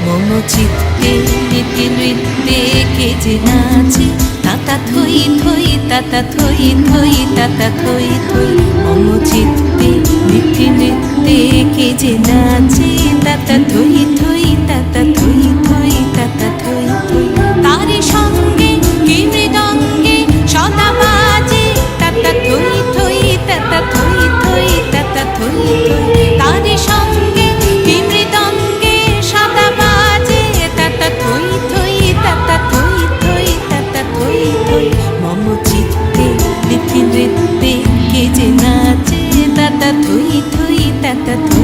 মম চিত্তে নীতি নৃত্যে কে যে নাচে, তাতা থই থই তাতা থই থই তাতা থই থই। মম চিত্তে নীতি নৃত্যে কে যে নাচে, তাতা থই থই তাতা থই থই তাতা থই থই। তারি সঙ্গে কি মৃদঙ্গে সদা বাজে, তাতা থই থই তাতা থই থই তাতা থই থই। তারি সঙ্গে কি মৃদঙ্গে সদা বাজে, তাতা থই থই তাতা থই থই তাতা থই থই। মম চিত্তে নীতি নৃত্যে কে যে নাচে, তাতা থই থই তাতা থই।